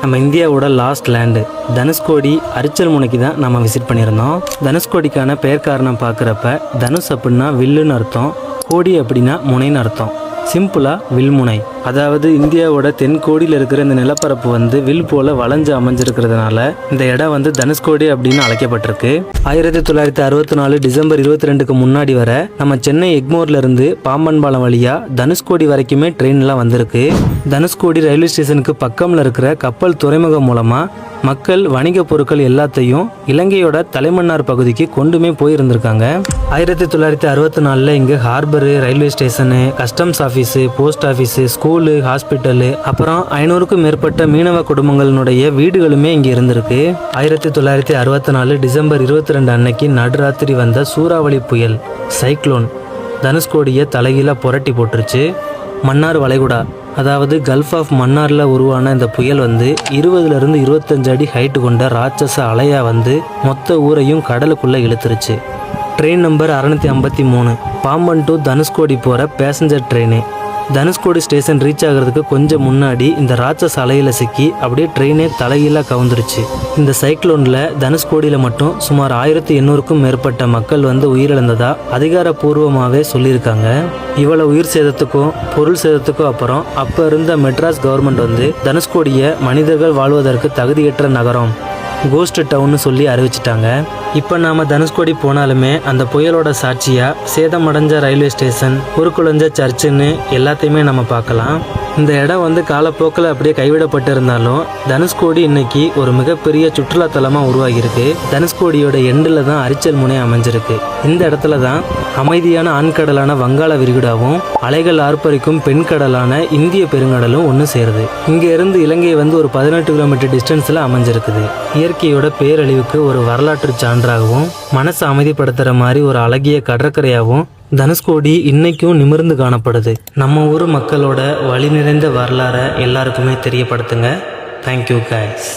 நம்ம இந்தியாவோட last land Dhanushkodi Arichal முனைக்கு தான் நம்ம விசிட் பண்ணியிருந்தோம். தனுஷ்கோடிக்கான பெயர் காரணம் பார்க்குறப்ப தனுஷ் அப்படின்னா வில்லுன்னு அர்த்தம், கோடி அப்படின்னா முனைன்னு அர்த்தம். சிம்பிளாக வில்முனை. அதாவது இந்தியாவோட தென்கோடியில் இருக்கிற இந்த நிலப்பரப்பு வந்து வில் போல வளைஞ்சு அமைஞ்சிருக்கிறதுனால இந்த இடம் வந்து தனுஷ்கோடி அப்படின்னு அழைக்கப்பட்டிருக்கு. 1964 டிசம்பர் 22க்கு முன்னாடி வர நம்ம சென்னை எக்மோர்ல இருந்து பாம்பன் பாலம் வழியா தனுஷ்கோடி வரைக்குமே ட்ரெயின்லாம் வந்திருக்கு. தனுஷ்கோடி ரயில்வே ஸ்டேஷனுக்கு பக்கம்ல இருக்கிற கப்பல் துறைமுகம் மூலமா மக்கள் வணிக பொருட்கள் எல்லாத்தையும் இலங்கையோட தலைமன்னார் பகுதிக்கு கொண்டுமே போயிருந்திருக்காங்க. 1964 இங்கு harbour, railway station, customs office, post office, school, hospital, அப்புறம் 500க்கும் மேற்பட்ட மீனவ குடும்பங்களுடைய வீடுகளுமே இங்கே இருந்திருக்கு. 1964 டிசம்பர் 22 அன்னைக்கு நடுராத்திரி வந்த சூறாவளி புயல் சைக்ளோன் தனுஷ்கோடியை தலைகீழாக புரட்டி போட்டுருச்சு. மன்னார் வளைகுடா அதாவது கல்ஃப் ஆஃப் மன்னாரில் உருவான இந்த புயல் வந்து 20லிருந்து 25 அடி ஹைட்டு கொண்ட ராட்சச அலையா வந்து மொத்த ஊரையும் கடலுக்குள்ளே இழுத்துருச்சு. Train number 653 Pamban to Dhanushkodi போகிற passenger train. Dhanushkodi station reach ஆகிறதுக்கு கொஞ்சம் முன்னாடி இந்த ராட்சச அலையில் சிக்கி அப்படியே ட்ரெயினே தலைகீழாக கவுந்துருச்சு. இந்த சைக்ளோனில் தனுஷ்கோடியில் மட்டும் சுமார் 1800க்கும் மேற்பட்ட மக்கள் வந்து உயிரிழந்ததா அதிகாரப்பூர்வமாகவே சொல்லியிருக்காங்க. இவ்வளோ உயிர் சேதத்துக்கும் பொருள் சேதத்துக்கும் அப்புறம் அப்போ இருந்த மெட்ராஸ் கவர்மெண்ட் வந்து தனுஷ்கோடியை மனிதர்கள் வாழ்வதற்கு தகுதியற்ற நகரம், கோஸ்ட் டவுன்னு சொல்லி அறிவிச்சிட்டாங்க. இப்போ நாம் தனுஷ்கோடி போனாலுமே அந்த புயலோட சாட்சியாக சேதமடைஞ்ச ரயில்வே ஸ்டேஷன், குறுக்குழஞ்ச சர்ச்சுன்னு எல்லாத்தையுமே நம்ம பார்க்கலாம். இந்த இடம் வந்து காலப்போக்கில் அப்படியே கைவிடப்பட்டு இருந்தாலும் தனுஷ்கோடி இன்னைக்கு ஒரு மிகப்பெரிய சுற்றுலாத்தலமாக உருவாகியிருக்கு. தனுஷ்கோடியோட எண்டில் தான் அரிச்சல் முனை அமைஞ்சிருக்கு. இந்த இடத்துல தான் அமைதியான ஆண்கடலான வங்காள விரிகுடாவும் அலைகள் ஆர்ப்பரிக்கும் பெண்கடலான இந்திய பெருங்கடலும் ஒன்று சேருது. இங்கே இருந்து இலங்கை வந்து ஒரு 18 கிலோமீட்டர் டிஸ்டன்ஸில் அமைஞ்சிருக்குது. இயற்கையோட பேரழிவுக்கு ஒரு வரலாற்று சான்றாகவும் மனசை அமைதிப்படுத்துகிற மாதிரி ஒரு அழகிய கடற்கரையாகவும் தனுஷ்கோடி இன்னைக்கும் நிமிர்ந்து காணப்படுது. நம்ம ஊர் மக்களோட வழி நிறைந்த வரலாறை எல்லாருக்குமே தெரியப்படுத்துங்க. Thank you guys.